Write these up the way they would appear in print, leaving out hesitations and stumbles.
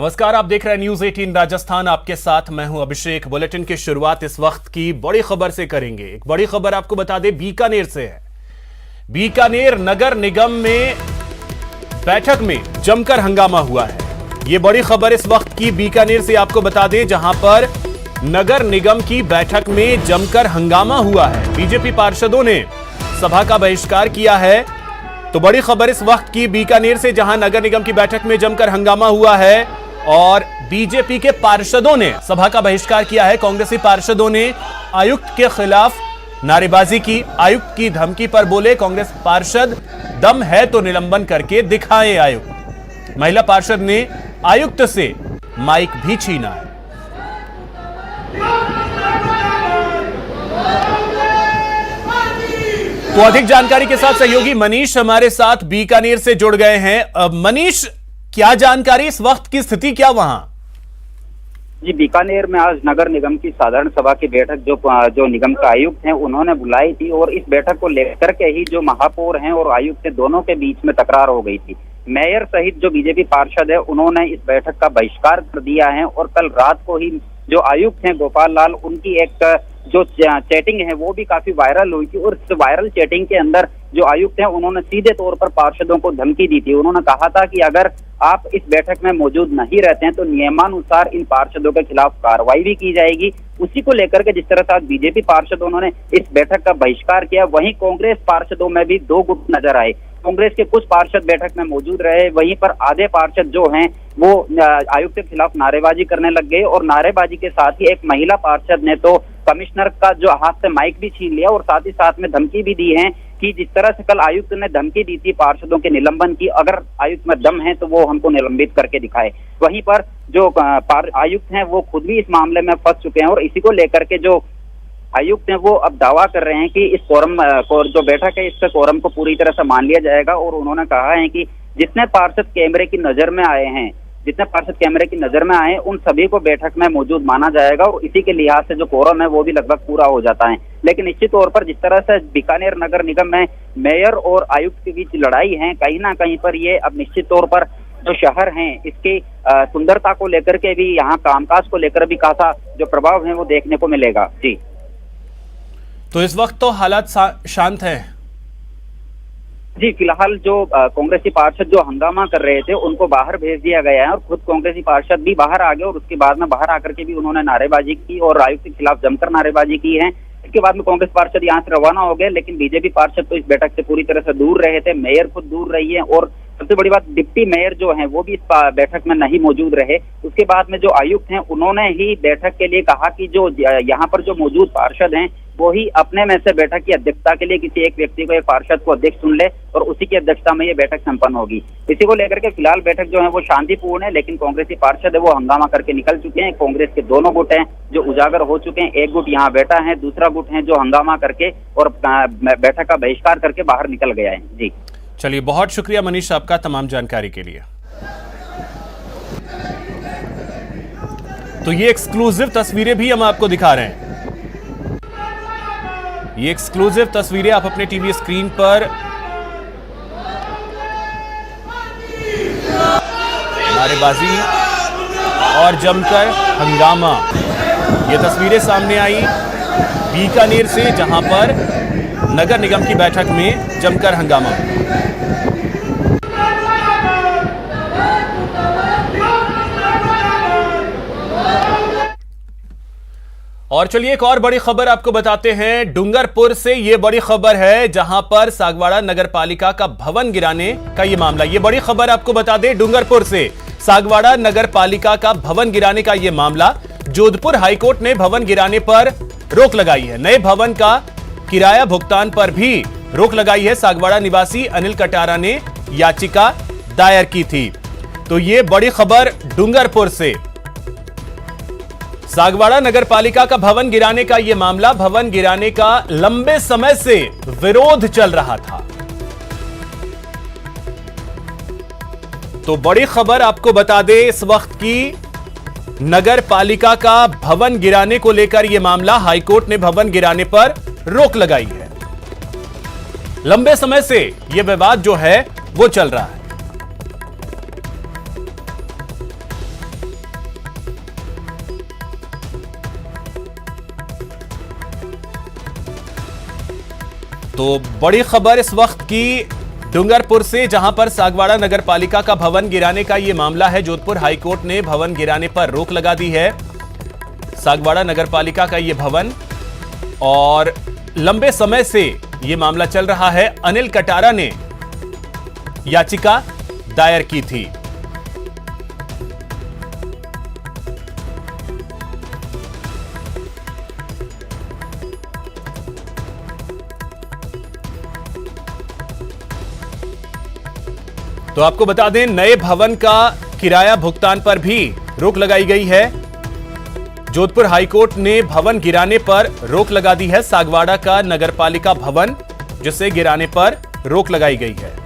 नमस्कार, आप देख रहे हैं न्यूज 18 राजस्थान। आपके साथ मैं हूं अभिषेक। बुलेटिन की शुरुआत इस वक्त की बड़ी खबर से करेंगे। एक बड़ी खबर आपको बता दें, बीकानेर से है। बीकानेर नगर निगम में बैठक में जमकर हंगामा हुआ है। यह बड़ी खबर इस वक्त की बीकानेर से आपको बता दें, जहां पर नगर निगम की बैठक में जमकर हंगामा हुआ है। बीजेपी पार्षदों ने सभा का बहिष्कार किया है। तो बड़ी खबर इस वक्त की बीकानेर से, जहां नगर निगम की बैठक में जमकर हंगामा हुआ है और बीजेपी के पार्षदों ने सभा का बहिष्कार किया है। कांग्रेसी पार्षदों ने आयुक्त के खिलाफ नारेबाजी की। आयुक्त की धमकी पर बोले कांग्रेस पार्षद, दम है तो निलंबन करके दिखाएं आयुक्त। महिला पार्षद ने आयुक्त से माइक भी छीना है। तो अधिक जानकारी के साथ सहयोगी मनीष हमारे साथ बीकानेर से जुड़ गए हैं। मनीष, क्या जानकारी, इस वक्त की स्थिति क्या वहां? जी, बीकानेर में आज नगर निगम की साधारण सभा की बैठक जो निगम का आयुक्त हैं उन्होंने बुलाई थी और इस बैठक को लेकर के ही जो महापौर हैं और आयुक्त हैं दोनों के बीच में तकरार हो गई थी। मेयर सहित जो बीजेपी पार्षद है उन्होंने इस बैठक का बहिष्कार कर दिया है और कल रात को ही जो आयुक्त हैं गोपाल लाल, उनकी एक जो चैटिंग है वो भी काफी वायरल हुई थी और इस वायरल चैटिंग के अंदर जो आयुक्त हैं उन्होंने सीधे तौर पर पार्षदों को धमकी दी थी। उन्होंने कहा था कि अगर आप इस बैठक में मौजूद नहीं रहते हैं तो नियमानुसार इन पार्षदों के खिलाफ कार्रवाई भी की जाएगी। उसी को लेकर के जिस तरह से आज बीजेपी पार्षदों ने इस बैठक का बहिष्कार किया, वहीं कांग्रेस पार्षदों में भी दो गुट नजर आए। कांग्रेस के कुछ पार्षद बैठक में मौजूद रहे, वहीं पर आधे पार्षद जो हैं वो आयुक्त के खिलाफ नारेबाजी करने लग गए और नारेबाजी के साथ ही एक महिला पार्षद ने तो कमिश्नर का जो हाथ से माइक भी छीन लिया और साथ ही साथ में धमकी भी दी है कि जिस तरह से कल आयुक्त ने धमकी दी थी पार्षदों के निलंबन की, अगर आयुक्त में दम है तो वो हमको निलंबित करके दिखाए। वहीं पर जो आयुक्त हैं वो खुद भी इस मामले में फंस चुके हैं और इसी को लेकर के जो आयुक्त हैं वो अब दावा कर रहे हैं कि इस कोरम जो बैठक है इसके कोरम को पूरी तरह से मान लिया जाएगा। और उन्होंने कहा है कि जितने पार्षद कैमरे की नजर में आए उन सभी को बैठक में मौजूद माना जाएगा और इसी के लिहाज से जो कोरम है वो भी लगभग पूरा हो जाता है। लेकिन निश्चित तौर पर जिस तरह से बीकानेर नगर निगम में मेयर और आयुक्त के बीच लड़ाई है, कहीं ना कहीं पर ये अब निश्चित तौर पर जो शहर है इसकी सुंदरता को लेकर के भी, यहाँ कामकाज को लेकर भी खासा जो प्रभाव है वो देखने को मिलेगा। जी, तो इस वक्त तो हालात शांत है। जी, फिलहाल जो कांग्रेसी पार्षद जो हंगामा कर रहे थे उनको बाहर भेज दिया गया है और खुद कांग्रेसी पार्षद भी बाहर आ गए और उसके बाद में बाहर आकर के भी उन्होंने नारेबाजी की और आयुक्त के खिलाफ जमकर नारेबाजी की है। इसके बाद में कांग्रेस पार्षद यहाँ से रवाना हो गए, लेकिन बीजेपी पार्षद तो इस बैठक से पूरी तरह से दूर रहे थे। मेयर खुद दूर रही है और सबसे बड़ी बात, डिप्टी मेयर जो हैं वो भी इस बैठक में नहीं मौजूद रहे। उसके बाद में जो आयुक्त हैं उन्होंने ही बैठक के लिए कहा कि जो यहाँ पर जो मौजूद पार्षद हैं वो ही अपने में से बैठक की अध्यक्षता के लिए किसी एक व्यक्ति को, एक पार्षद को अध्यक्ष चुन ले और उसी की अध्यक्षता में ये बैठक संपन्न होगी। इसी को लेकर के फिलहाल बैठक जो है वो शांतिपूर्ण है, लेकिन कांग्रेसी पार्षद है वो हंगामा करके निकल चुके हैं। कांग्रेस के दोनों गुट हैं जो उजागर हो चुके हैं। एक गुट यहाँ बैठा है, दूसरा गुट है जो हंगामा करके और बैठक का बहिष्कार करके बाहर निकल गया है। जी, चलिए, बहुत शुक्रिया मनीष आपका तमाम जानकारी के लिए। तो ये एक्सक्लूसिव तस्वीरें भी हम आपको दिखा रहे हैं। ये एक्सक्लूसिव तस्वीरें आप अपने टीवी स्क्रीन पर नारेबाजी और जमकर हंगामा, ये तस्वीरें सामने आई बीकानेर से, जहां पर नगर निगम की बैठक में जमकर हंगामा। और चलिए एक और बड़ी खबर आपको बताते हैं डूंगरपुर से। यह बड़ी खबर है जहां पर सागवाड़ा नगर पालिका का भवन गिराने का यह मामला। यह बड़ी खबर आपको बता दें, डूंगरपुर से सागवाड़ा नगर पालिका का भवन गिराने का यह मामला। जोधपुर हाईकोर्ट ने भवन गिराने पर रोक लगाई है। नए भवन का किराया भुगतान पर भी रोक लगाई है। सागवाड़ा निवासी अनिल कटारा ने याचिका दायर की थी। तो यह बड़ी खबर डूंगरपुर से। सागवाड़ा नगर पालिका का भवन गिराने का यह मामला, भवन गिराने का लंबे समय से विरोध चल रहा था। तो बड़ी खबर आपको बता दें, इस वक्त की नगर पालिका का भवन गिराने को लेकर यह मामला, हाईकोर्ट ने भवन गिराने पर रोक लगाई है। लंबे समय से यह विवाद जो है वो चल रहा है। तो बड़ी खबर इस वक्त की डूंगरपुर से, जहां पर सागवाड़ा नगर पालिका का भवन गिराने का यह मामला है। जोधपुर हाईकोर्ट ने भवन गिराने पर रोक लगा दी है। सागवाड़ा नगर पालिका का यह भवन, और लंबे समय से यह मामला चल रहा है। अनिल कटारा ने याचिका दायर की थी। तो आपको बता दें, नए भवन का किराया भुगतान पर भी रोक लगाई गई है। जोधपुर हाईकोर्ट ने भवन गिराने पर रोक लगा दी है। सागवाड़ा का नगरपालिका भवन, जिसे गिराने पर रोक लगाई गई है।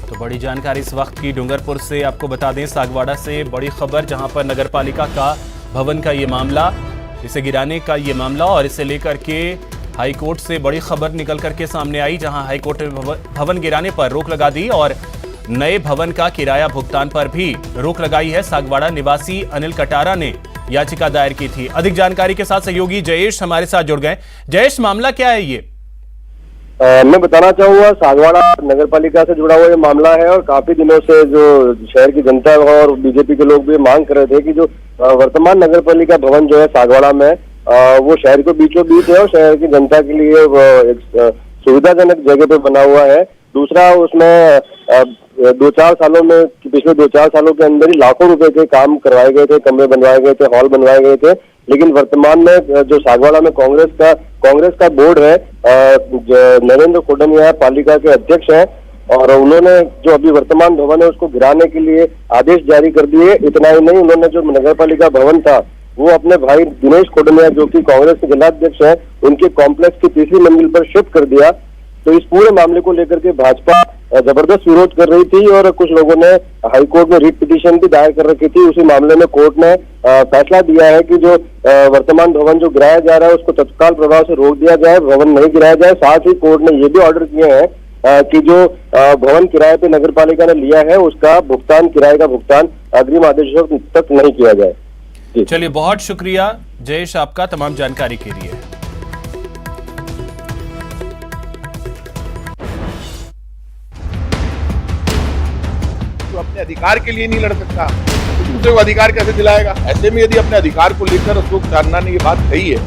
तो बड़ी जानकारी इस वक्त की डूंगरपुर से, आपको बता दें सागवाड़ा से बड़ी खबर, जहां पर नगरपालिका का भवन का ये मामला, इसे गिराने का ये मामला, और इसे लेकर के हाईकोर्ट से बड़ी खबर निकल करके सामने आई, जहां हाईकोर्ट ने भवन गिराने पर रोक लगा दी और नए भवन का किराया भुगतान पर भी रोक लगाई है। सागवाड़ा निवासी अनिल कटारा ने याचिका दायर की थी। अधिक जानकारी के साथ सहयोगी जयेश हमारे साथ जुड़ गए। जयेश, मामला क्या है ये? मैं बताना चाहूंगा, सागवाड़ा नगर पालिका से जुड़ा हुआ ये मामला है और काफी दिनों से जो शहर की जनता और बीजेपी के लोग भी मांग कर रहे थे कि जो वर्तमान नगर पालिका भवन जो है सागवाड़ा में, वो शहर के बीचों बीच है और शहर की जनता के लिए एक सुविधाजनक जगह पे बना हुआ है। दूसरा, उसमें पिछले 2-4 सालों के अंदर ही लाखों रुपए के काम करवाए गए थे, कमरे बनवाए गए थे, हॉल बनवाए गए थे। लेकिन वर्तमान में जो सागवाड़ा में कांग्रेस का बोर्ड है, नरेंद्र खोडनिया पालिका के अध्यक्ष हैं, और उन्होंने जो अभी वर्तमान भवन है उसको गिराने के लिए आदेश जारी कर दिए। इतना ही नहीं, उन्होंने जो नगर पालिका भवन था वो अपने भाई दिनेश खोडनिया, जो कि कांग्रेस के जिलाध्यक्ष हैं, उनके कॉम्प्लेक्स की 3री मंजिल पर शिफ्ट कर दिया। तो इस पूरे मामले को लेकर के भाजपा जबरदस्त विरोध कर रही थी और कुछ लोगों ने हाईकोर्ट में रिट पिटीशन भी दायर कर रखी थी। उसी मामले में कोर्ट ने फैसला दिया है कि जो वर्तमान भवन जो गिराया जा रहा है उसको तत्काल प्रभाव से रोक दिया जाए, भवन नहीं गिराया जाए। साथ ही कोर्ट ने ये भी ऑर्डर किए हैं कि जो भवन किराए पे नगर पालिका ने लिया है उसका भुगतान, किराए का भुगतान अग्रिम आदेशों तक नहीं किया जाए। चलिए, बहुत शुक्रिया जयेश आपका तमाम जानकारी के लिए। अपने अधिकार के लिए नहीं लड़ सकता तो दूसरे को अधिकार कैसे दिलाएगा? ऐसे में यदि अपने अधिकार को लेकर अशोक चांदना ने ये बात कही है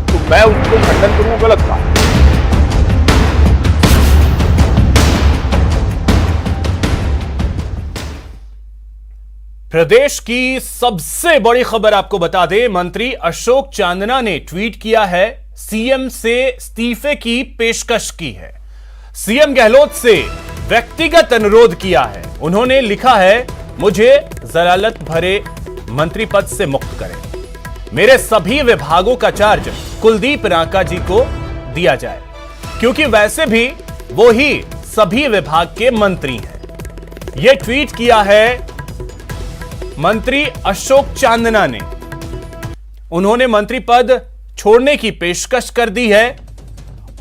तो मैं उसको खंडन करूँ, गलत था। प्रदेश की सबसे बड़ी खबर आपको बता दें, मंत्री अशोक चांदना ने ट्वीट किया है, सीएम से इस्तीफे की पेशकश की है। सीएम गहलोत से व्यक्तिगत अनुरोध किया है। उन्होंने लिखा है, मुझे जलालत भरे मंत्री पद से मुक्त करें। मेरे सभी विभागों का चार्ज कुलदीप रांका जी को दिया जाए, क्योंकि वैसे भी वो ही सभी विभाग के मंत्री हैं। यह ट्वीट किया है मंत्री अशोक चांदना ने। उन्होंने मंत्री पद छोड़ने की पेशकश कर दी है,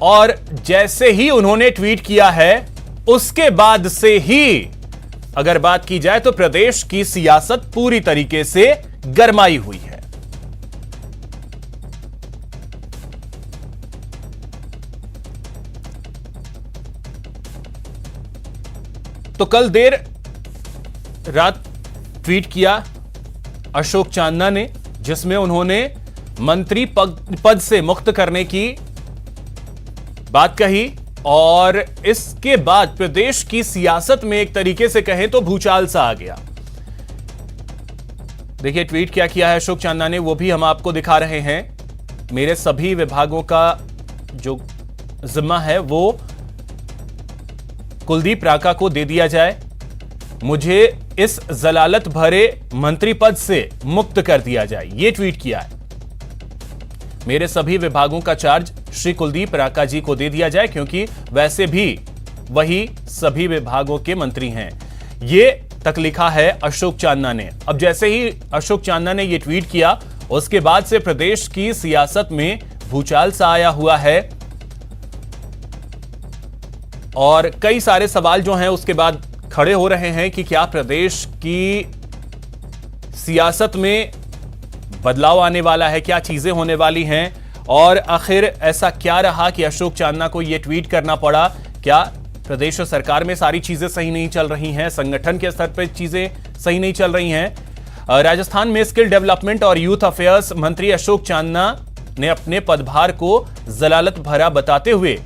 और जैसे ही उन्होंने ट्वीट किया है उसके बाद से ही अगर बात की जाए तो प्रदेश की सियासत पूरी तरीके से गरमाई हुई है। तो कल देर रात ट्वीट किया अशोक चांदना ने, जिसमें उन्होंने मंत्री पद से मुक्त करने की बात कही, और इसके बाद प्रदेश की सियासत में एक तरीके से कहें तो भूचाल सा आ गया। देखिए ट्वीट क्या किया है अशोक चांदना ने, वो भी हम आपको दिखा रहे हैं। मेरे सभी विभागों का जो जिम्मा है वो कुलदीप रांका को दे दिया जाए। मुझे इस जलालत भरे मंत्री पद से मुक्त कर दिया जाए, ये ट्वीट किया है। मेरे सभी विभागों का चार्ज श्री कुलदीप रांका जी को दे दिया जाए, क्योंकि वैसे भी वही सभी विभागों के मंत्री हैं। ये तक लिखा है अशोक चांदना ने। अब जैसे ही अशोक चांदना ने ये ट्वीट किया, उसके बाद से प्रदेश की सियासत में भूचाल सा आया हुआ है और कई सारे सवाल जो हैं उसके बाद खड़े हो रहे हैं कि क्या प्रदेश की सियासत में बदलाव आने वाला है, क्या चीजें होने वाली हैं और आखिर ऐसा क्या रहा कि अशोक चांदना को यह ट्वीट करना पड़ा। क्या प्रदेश सरकार में सारी चीजें सही नहीं चल रही हैं, संगठन के स्तर पर चीजें सही नहीं चल रही हैं। राजस्थान में स्किल डेवलपमेंट और यूथ अफेयर्स मंत्री अशोक चांदना ने अपने पदभार को जलालत भरा बताते हुए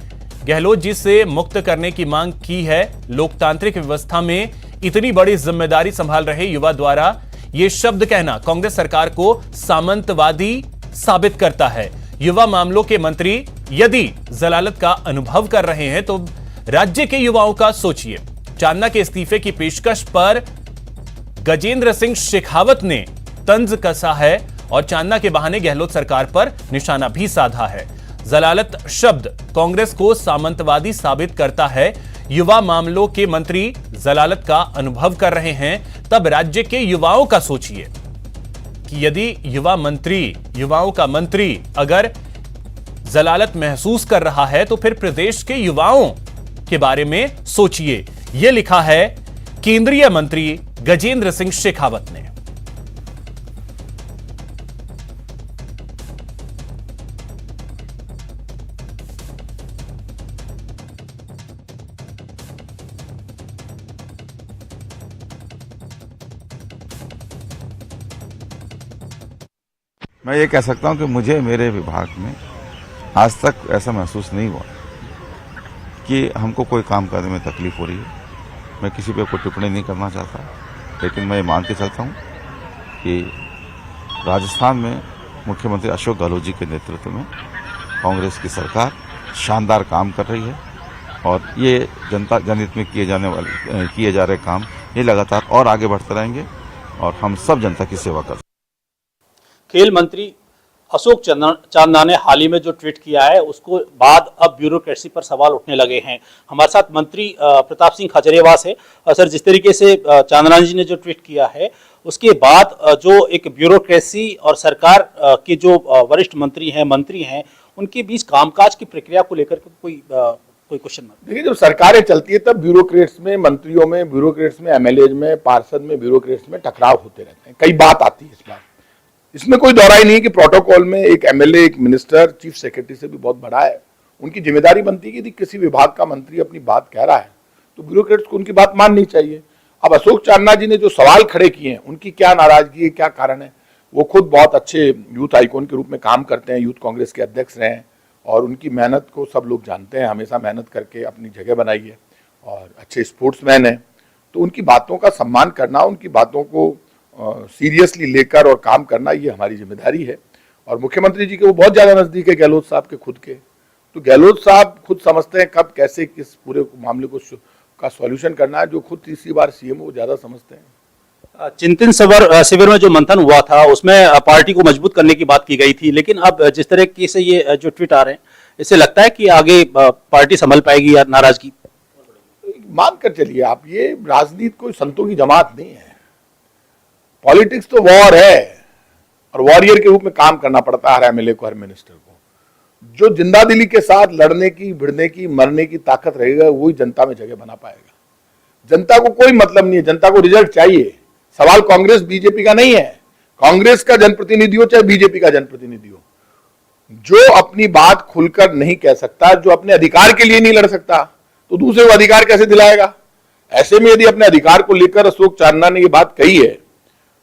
गहलोत जी से मुक्त करने की मांग की है। लोकतांत्रिक व्यवस्था में इतनी बड़ी जिम्मेदारी संभाल रहे युवा द्वारा यह शब्द कहना कांग्रेस सरकार को सामंतवादी साबित करता है। युवा मामलों के मंत्री यदि जलालत का अनुभव कर रहे हैं तो राज्य के युवाओं का सोचिए। चांदना के इस्तीफे की पेशकश पर गजेंद्र सिंह शेखावत ने तंज कसा है और चांदना के बहाने गहलोत सरकार पर निशाना भी साधा है। जलालत शब्द कांग्रेस को सामंतवादी साबित करता है। युवा मामलों के मंत्री जलालत का अनुभव कर रहे हैं, तब राज्य के युवाओं का सोचिए कि यदि युवाओं का मंत्री अगर जलालत महसूस कर रहा है तो फिर प्रदेश के युवाओं के बारे में सोचिए। यह लिखा है केंद्रीय मंत्री गजेंद्र सिंह शेखावत ने। मैं ये कह सकता हूं कि मुझे मेरे विभाग में आज तक ऐसा महसूस नहीं हुआ कि हमको कोई काम करने में तकलीफ हो रही है। मैं किसी पे कोई टिप्पणी नहीं करना चाहता, लेकिन मैं ये मान के चलता हूं कि राजस्थान में मुख्यमंत्री अशोक गहलोत जी के नेतृत्व में कांग्रेस की सरकार शानदार काम कर रही है और ये जनता जनहित में किए जा रहे काम ये लगातार और आगे बढ़ते रहेंगे और हम सब जनता की सेवा करते हैं। खेल मंत्री अशोक चांदना ने हाल ही में जो ट्वीट किया है उसको बाद अब ब्यूरोक्रेसी पर सवाल उठने लगे हैं। हमारे साथ मंत्री प्रताप सिंह खाचरियावास है। सर, जिस तरीके से चांदना जी ने जो ट्वीट किया है उसके बाद जो एक ब्यूरोक्रेसी और सरकार के जो वरिष्ठ मंत्री हैं उनके बीच कामकाज की प्रक्रिया को लेकर कोई क्वेश्चन मत। देखिए, जब सरकारें चलती है तब ब्यूरोक्रेट्स में, मंत्रियों में, ब्यूरोक्रेट्स में, एमएलए में, पार्षद में, ब्यूरोक्रेट्स में टकराव होते रहते हैं। कई बात आती है इस बार, इसमें कोई दौरा ही नहीं कि प्रोटोकॉल में एक एमएलए, एक मिनिस्टर, चीफ सेक्रेटरी से भी बहुत बड़ा है। उनकी जिम्मेदारी बनती है कि यदि किसी विभाग का मंत्री अपनी बात कह रहा है तो ब्यूरोक्रेट्स को उनकी बात माननी चाहिए। अब अशोक चांदना जी ने जो सवाल खड़े किए हैं उनकी क्या नाराजगी है, क्या कारण है? वो खुद बहुत अच्छे यूथ आइकॉन के रूप में काम करते हैं, यूथ कांग्रेस के अध्यक्ष रहे हैं और उनकी मेहनत को सब लोग जानते हैं। हमेशा मेहनत करके अपनी जगह बनाई है और अच्छे स्पोर्ट्समैन हैं। तो उनकी बातों का सम्मान करना, उनकी बातों को सीरियसली लेकर और काम करना, ये हमारी जिम्मेदारी है। और मुख्यमंत्री जी के वो बहुत ज़्यादा नज़दीक है गहलोत साहब के खुद के, तो गहलोत साहब खुद समझते हैं कब कैसे किस पूरे मामले को का सॉल्यूशन करना है। जो खुद तीसरी बार सीएम वो ज़्यादा समझते हैं। चिंतन शिविर में जो मंथन हुआ था उसमें पार्टी को मजबूत करने की बात की गई थी, लेकिन अब जिस तरह से ये जो ट्वीट आ रहे हैं इससे लगता है कि आगे पार्टी संभल पाएगी या नाराजगी? मान कर चलिए आप, ये राजनीति कोई संतों की जमात नहीं है। पॉलिटिक्स तो वॉर है और वॉरियर के रूप में काम करना पड़ता है हर एमएलए को, हर मिनिस्टर को। जो जिंदादिली के साथ लड़ने की, भिड़ने की, मरने की ताकत रहेगा वही जनता में जगह बना पाएगा। जनता को कोई मतलब नहीं है, जनता को रिजल्ट चाहिए। सवाल कांग्रेस बीजेपी का नहीं है। कांग्रेस का जनप्रतिनिधि हो चाहे बीजेपी का जनप्रतिनिधि हो, जो अपनी बात खुलकर नहीं कह सकता, जो अपने अधिकार के लिए नहीं लड़ सकता, तो दूसरे को अधिकार कैसे दिलाएगा? ऐसे में यदि अपने अधिकार को लेकर अशोक चांदना ने ये बात कही है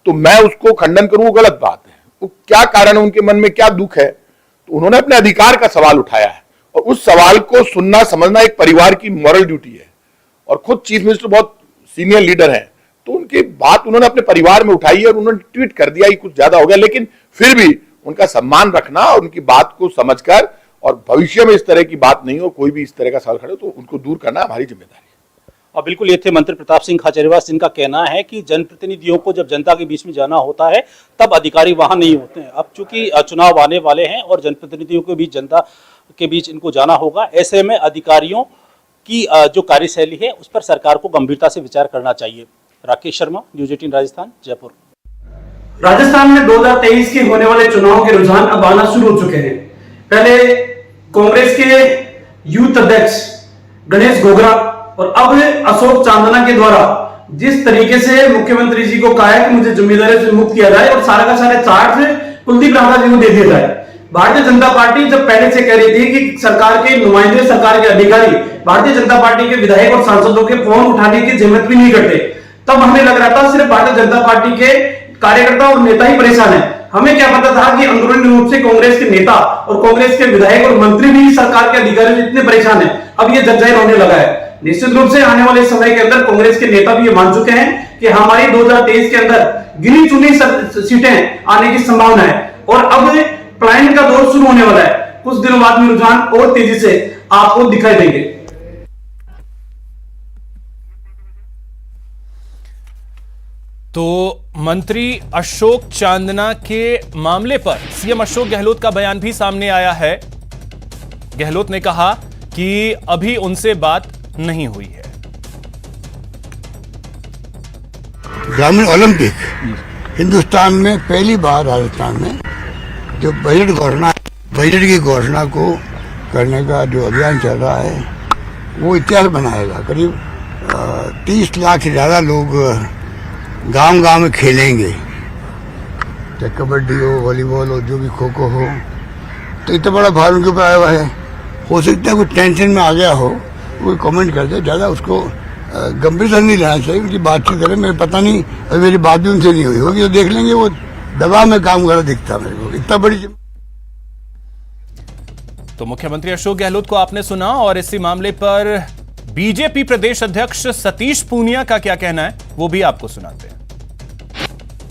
तो मैं उसको खंडन करूं, वो गलत बात है। वो क्या कारण है, उनके मन में क्या दुख है, तो उन्होंने अपने अधिकार का सवाल उठाया है और उस सवाल को सुनना समझना एक परिवार की मॉरल ड्यूटी है। और खुद चीफ मिनिस्टर बहुत सीनियर लीडर हैं, तो उनकी बात उन्होंने अपने परिवार में उठाई है और उन्होंने ट्वीट कर दिया, ये कुछ ज्यादा हो गया। लेकिन फिर भी उनका सम्मान रखना और उनकी बात को समझकर और भविष्य में इस तरह की बात नहीं हो, कोई भी इस तरह का सवाल खड़े तो उनको दूर करना हमारी जिम्मेदारी है। और बिल्कुल ये थे मंत्री प्रताप सिंह खाचरियावास, जिनका कहना है कि जनप्रतिनिधियों को जब जनता के बीच में जाना होता है तब अधिकारी वहां नहीं होते हैं। अब चूंकि चुनाव आने वाले हैं और जनप्रतिनिधियों के बीच, जनता के बीच इनको जाना होगा, ऐसे में अधिकारियों की जो कार्यशैली है उस पर सरकार को गंभीरता से विचार करना चाहिए। राकेश शर्मा, न्यूज़ 18 राजस्थान, जयपुर। राजस्थान में 2023 के होने वाले चुनाव के रुझान अब आना शुरू हो चुके हैं। पहले कांग्रेस के यूथ अध्यक्ष गणेश गोगरा और अब अशोक चांदना के द्वारा जिस तरीके से मुख्यमंत्री जी को कहा है कि मुझे जिम्मेदारी से मुक्त किया जाए और सारा का सारा चार्ज कुलदीप राठौर जी को दे दिया जाए। भारतीय जनता पार्टी जब पहले से कह रही थी कि सरकार के नुमाइंदे, सरकार के अधिकारी भारतीय जनता पार्टी के विधायक और सांसदों के फोन उठाने की जहमत भी नहीं करते, तब हमें लग रहा था सिर्फ भारतीय जनता पार्टी के कार्यकर्ता और नेता ही परेशान है। हमें क्या पता था कि अंदरूनी रूप से कांग्रेस के नेता और कांग्रेस के विधायक और मंत्री भी सरकार के अधिकारी से इतने परेशान हैं। अब ये जगजाहिर होने लगा है। निश्चित रूप से आने वाले समय के अंदर कांग्रेस के नेता भी ये मान चुके हैं कि हमारी 2023 के अंदर गिनी चुनी सीटें आने की संभावना है और अब पलायन का दौर शुरू होने वाला है। कुछ दिनों बाद में रुझान और तेजी से आपको दिखाई देंगे। तो मंत्री अशोक चांदना के मामले पर सीएम अशोक गहलोत का बयान भी सामने आया है। गहलोत ने कहा कि अभी उनसे बात नहीं हुई है। ग्रामीण ओलंपिक हिंदुस्तान में पहली बार राजस्थान में जो बजट की घोषणा को करने का जो अभियान चल रहा है वो इतिहास बनाएगा। करीब 30 लाख से ज़्यादा लोग गांव-गांव में खेलेंगे, चाहे कबड्डी हो, वॉलीबॉल हो, जो भी खो खो हो। तो इतना बड़ा भार उनके ऊपर आया हुआ है। हो सकता है कोई टेंशन में आ गया हो, कोई कमेंट कर दे, ज़्यादा उसको गंभीरता नहीं लेना चाहिए। उनकी बातचीत करें, मेरे पता नहीं अभी मेरी बात भी उनसे नहीं हुई होगी, तो देख लेंगे। वो दबाव में काम कर रहा दिखता मेरे को, इतना बड़ी। तो मुख्यमंत्री अशोक गहलोत को आपने सुना और इसी मामले पर बीजेपी प्रदेश अध्यक्ष सतीश पूनिया का क्या कहना है वो भी आपको सुनाते हैं।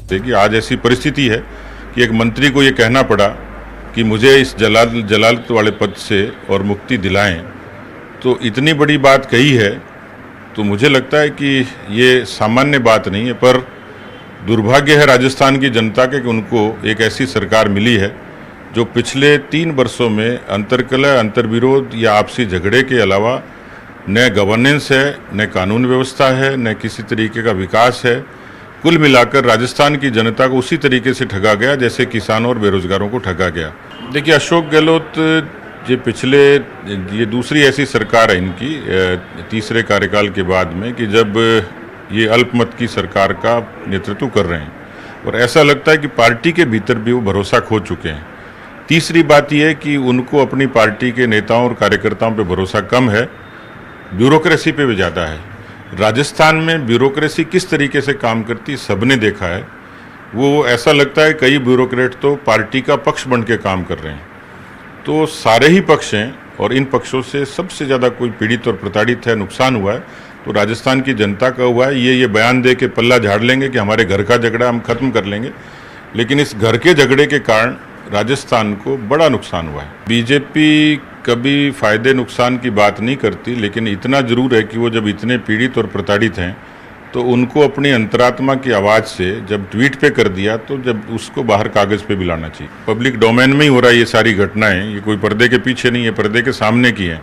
देखिए, आज ऐसी परिस्थिति है कि एक मंत्री को ये कहना पड़ा कि मुझे इस जलालत वाले पद से और मुक्ति दिलाएं, तो इतनी बड़ी बात कही है। तो मुझे लगता है कि ये सामान्य बात नहीं है, पर दुर्भाग्य है राजस्थान की जनता के कि उनको एक ऐसी सरकार मिली है जो पिछले 3 वर्षों में अंतर्कलह, अंतर्विरोध या आपसी झगड़े के अलावा न गवर्नेंस है, न कानून व्यवस्था है, न किसी तरीके का विकास है। कुल मिलाकर राजस्थान की जनता को उसी तरीके से ठगा गया जैसे किसानों और बेरोजगारों को ठगा गया। देखिए, अशोक गहलोत ये दूसरी ऐसी सरकार है इनकी तीसरे कार्यकाल के बाद में कि जब ये अल्पमत की सरकार का नेतृत्व कर रहे हैं और ऐसा लगता है कि पार्टी के भीतर भी वो भरोसा खो चुके हैं। तीसरी बात यह है कि उनको अपनी पार्टी के नेताओं और कार्यकर्ताओं पे भरोसा कम है, ब्यूरोक्रेसी पे भी ज़्यादा है। राजस्थान में ब्यूरोक्रेसी किस तरीके से काम करती सबने देखा है। वो ऐसा लगता है कई ब्यूरोक्रेट तो पार्टी का पक्ष बन के काम कर रहे हैं। तो सारे ही पक्ष हैं और इन पक्षों से सबसे ज़्यादा कोई पीड़ित और प्रताड़ित है, नुकसान हुआ है तो राजस्थान की जनता का हुआ है। ये बयान दे के पल्ला झाड़ लेंगे कि हमारे घर का झगड़ा हम खत्म कर लेंगे, लेकिन इस घर के झगड़े के कारण राजस्थान को बड़ा नुकसान हुआ है। बीजेपी कभी फायदे नुकसान की बात नहीं करती, लेकिन इतना जरूर है कि वो जब इतने पीड़ित और प्रताड़ित हैं तो उनको अपनी अंतरात्मा की आवाज़ से जब ट्वीट पे कर दिया तो जब उसको बाहर कागज़ पे भी लाना चाहिए। पब्लिक डोमेन में ही हो रहा है ये सारी घटनाएं, ये कोई पर्दे के पीछे नहीं है, पर्दे के सामने की है।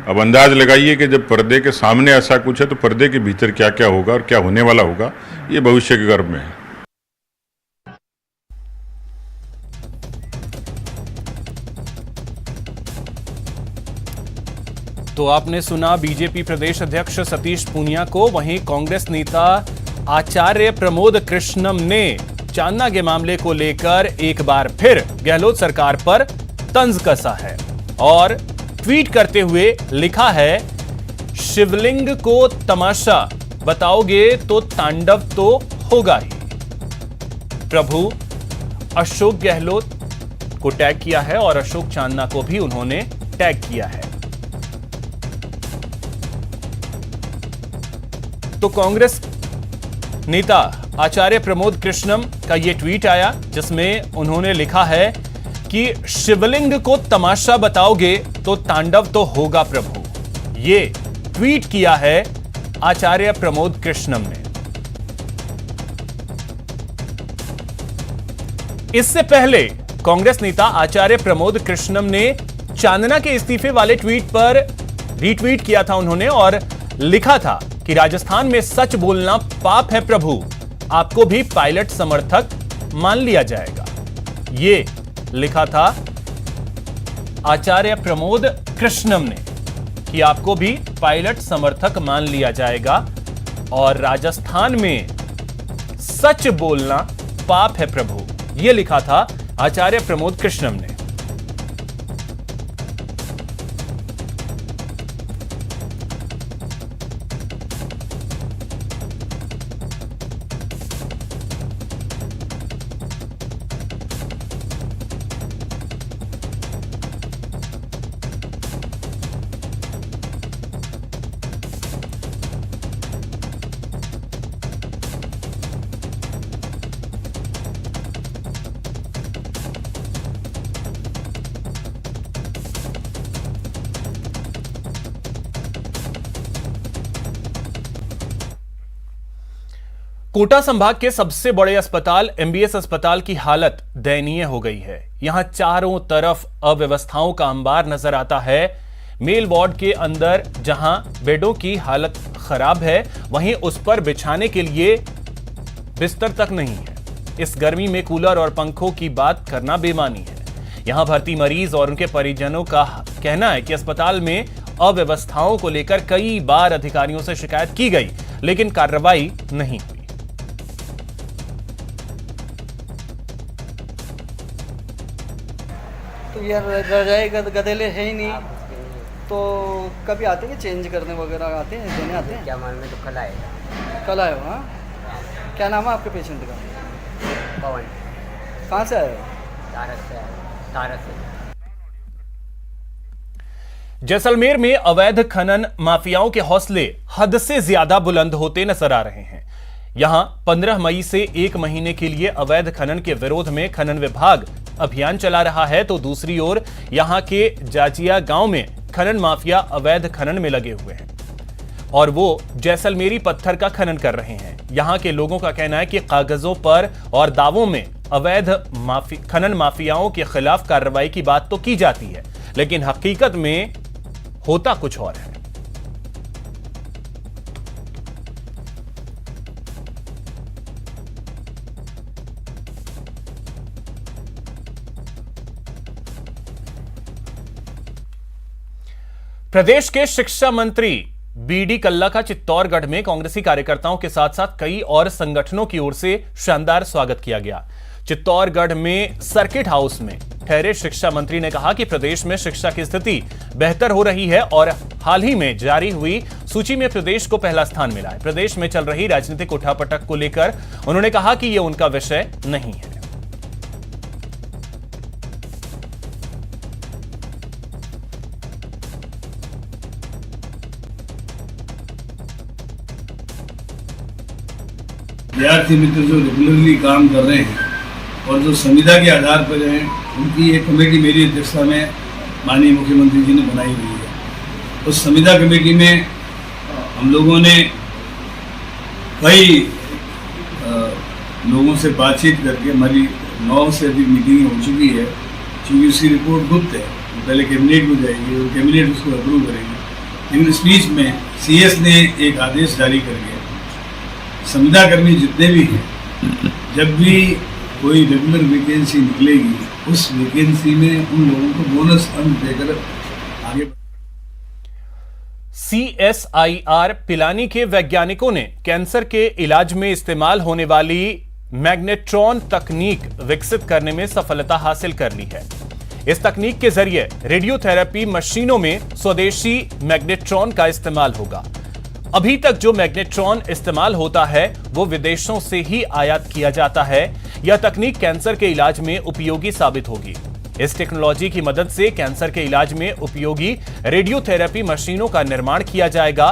अब अंदाज लगाइए कि जब पर्दे के सामने ऐसा कुछ है तो पर्दे के भीतर क्या क्या होगा और क्या होने वाला होगा, ये भविष्य के गर्भ में है। तो आपने सुना बीजेपी प्रदेश अध्यक्ष सतीश पूनिया को। वहीं कांग्रेस नेता आचार्य प्रमोद कृष्णम ने चांदना के मामले को लेकर एक बार फिर गहलोत सरकार पर तंज कसा है और ट्वीट करते हुए लिखा है, शिवलिंग को तमाशा बताओगे तो तांडव तो होगा ही। प्रभु अशोक गहलोत को टैग किया है और अशोक चांदना को भी उन्होंने टैग किया है। तो कांग्रेस नेता आचार्य प्रमोद कृष्णम का यह ट्वीट आया जिसमें उन्होंने लिखा है कि शिवलिंग को तमाशा बताओगे तो तांडव तो होगा प्रभु। ये ट्वीट किया है आचार्य प्रमोद कृष्णम ने। इससे पहले कांग्रेस नेता आचार्य प्रमोद कृष्णम ने चांदना के इस्तीफे वाले ट्वीट पर रीट्वीट किया था उन्होंने और लिखा था कि राजस्थान में सच बोलना पाप है प्रभु, आपको भी पायलट समर्थक मान लिया जाएगा। ये लिखा था आचार्य प्रमोद कृष्णम ने कि आपको भी पायलट समर्थक मान लिया जाएगा और राजस्थान में सच बोलना पाप है प्रभु, यह लिखा था आचार्य प्रमोद कृष्णम ने। कोटा संभाग के सबसे बड़े अस्पताल एमबीएस अस्पताल की हालत दयनीय हो गई है। यहां चारों तरफ अव्यवस्थाओं का अंबार नजर आता है। मेल वार्ड के अंदर जहां बेडों की हालत खराब है, वहीं उस पर बिछाने के लिए बिस्तर तक नहीं है। इस गर्मी में कूलर और पंखों की बात करना बेमानी है। यहां भर्ती मरीज और उनके परिजनों का कहना है कि अस्पताल में अव्यवस्थाओं को लेकर कई बार अधिकारियों से शिकायत की गई, लेकिन कार्रवाई नहीं हुई। तो यार रजाई गदेले है ही नहीं, तो कभी आते हैं चेंज करने वगैरह आते हैं, देने आते हैं? क्या मान में तो कल आए हो? हाँ, क्या नाम है आपके पेशेंट का? पवन। कहाँ से आए हो? तारक से। जैसलमेर में अवैध खनन माफियाओं के हौसले हद से ज्यादा बुलंद होते नजर आ रहे हैं। यहां 15 मई से 1 महीने के लिए अवैध खनन के विरोध में खनन विभाग अभियान चला रहा है, तो दूसरी ओर यहां के जाजिया गांव में खनन माफिया अवैध खनन में लगे हुए हैं और वो जैसलमेरी पत्थर का खनन कर रहे हैं। यहां के लोगों का कहना है कि कागजों पर और दावों में अवैध खनन माफियाओं के खिलाफ कार्रवाई की बात तो की जाती है, लेकिन हकीकत में होता कुछ और है। प्रदेश के शिक्षा मंत्री बीडी कल्ला का चित्तौड़गढ़ में कांग्रेसी कार्यकर्ताओं के साथ साथ कई और संगठनों की ओर से शानदार स्वागत किया गया। चित्तौड़गढ़ में सर्किट हाउस में ठहरे शिक्षा मंत्री ने कहा कि प्रदेश में शिक्षा की स्थिति बेहतर हो रही है और हाल ही में जारी हुई सूची में प्रदेश को पहला स्थान मिला है। प्रदेश में चल रही राजनीतिक उठापटक को लेकर उन्होंने कहा कि यह उनका विषय नहीं है। विद्यार्थी मित्र जो रेगुलरली काम कर रहे हैं और जो संविदा के आधार पर हैं, उनकी एक कमेटी मेरी अध्यक्षता में माननीय मुख्यमंत्री जी ने बनाई हुई है। उस संविदा कमेटी में हम लोगों ने कई लोगों से बातचीत करके हमारी 9 से अधिक मीटिंग हो चुकी है। चूँकि उसकी रिपोर्ट गुप्त है, पहले कैबिनेट में जाएगी और कैबिनेट उसको अप्रूव करेगी, लेकिन इस बीच में CS ने एक आदेश जारी करके संविदा कर्मी जितने भी हैं, जब भी कोई रेगुलर वैकेंसी निकलेगी, उस वैकेंसी में उन लोगों को बोनस अंक देकर आगे। CSIR पिलानी के वैज्ञानिकों ने कैंसर के इलाज में इस्तेमाल होने वाली मैग्नेट्रॉन तकनीक विकसित करने में सफलता हासिल कर ली है। इस तकनीक के जरिए रेडियोथेरेपी मशीनों में स्वदेशी मैग्नेट्रॉन का इस्तेमाल होगा। अभी तक जो मैग्नेट्रॉन इस्तेमाल होता है वो विदेशों से ही आयात किया जाता है। यह तकनीक कैंसर के इलाज में उपयोगी साबित होगी। इस टेक्नोलॉजी की मदद से कैंसर के इलाज में उपयोगी रेडियोथेरेपी मशीनों का निर्माण किया जाएगा।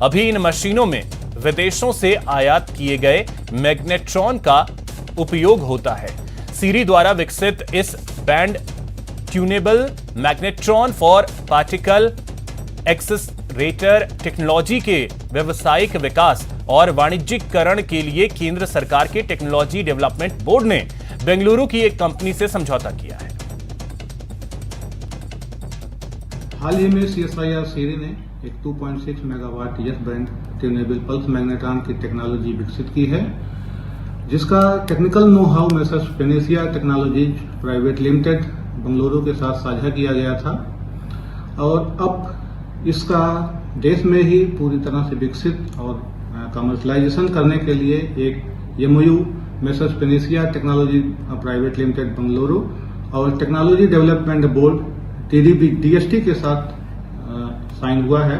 अभी इन मशीनों में विदेशों से आयात किए गए मैग्नेट्रॉन का उपयोग होता है। सीरी द्वारा विकसित इस band tunable magnetron for particle accelerator technology के व्यावसायिक विकास और वाणिज्यिकरण के लिए केंद्र सरकार के टेक्नोलॉजी डेवलपमेंट बोर्ड ने बेंगलुरु की एक कंपनी से समझौता किया है। हाल ही में CSIR सीरी ने एक 2.6 megawatt yes band tunable pulse magnetron की टेक्नोलॉजी विकसित की है, जिसका technical know how messrs Panacea technologies private limited Bengaluru के साथ साझा किया गया था और अब इसका देश में ही पूरी तरह से विकसित और कमर्शलाइजेशन करने के लिए एक MOU messrs Panacea technology private limited Bengaluru और टेक्नोलॉजी डेवलपमेंट बोर्ड DST के साथ साइन हुआ है।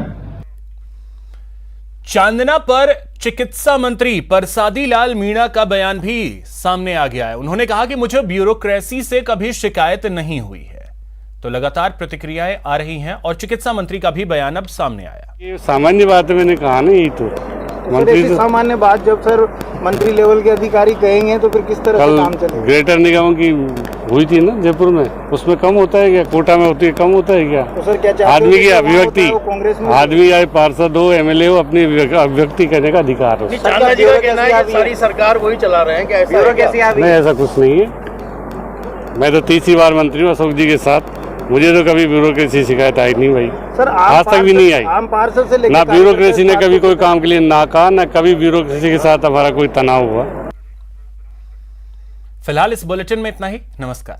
चांदना पर चिकित्सा मंत्री परसादी लाल मीणा का बयान भी सामने आ गया है। उन्होंने कहा कि मुझे ब्यूरोक्रेसी से कभी शिकायत नहीं हुई है। तो लगातार प्रतिक्रियाएं आ रही हैं और चिकित्सा मंत्री का भी बयान अब सामने आया। ये सामान्य बात है, मैंने कहा ना, यही तो मंत्री तो सामान्य बात, जब सर मंत्री लेवल के अधिकारी कहेंगे तो फिर किस तरह से काम चलेगा। ग्रेटर निगम की हुई थी ना जयपुर में, उसमें कम होता है क्या? कोटा में होती है, कम होता है क्या? तो सर क्या चाहते आदमी की अभिव्यक्ति, आदमी आए पार्षद हो, MLA हो, अपनी अभिव्यक्ति करने का अधिकार हो। सारी सरकार वही चला रहे हैं, क्या नहीं, ऐसा कुछ नहीं है। मैं तो 30 बार मंत्री हूँ अशोक जी के साथ, मुझे तो कभी ब्यूरोक्रेसी शिकायत आई नहीं भाई, सर आज तक भी नहीं आई। आम पार्षद से ना ब्यूरोक्रेसी ने कभी कोई काम के लिए ना कहा, ना कभी ब्यूरोक्रेसी के साथ हमारा कोई तनाव हुआ। फिलहाल इस बुलेटिन में इतना ही। नमस्कार।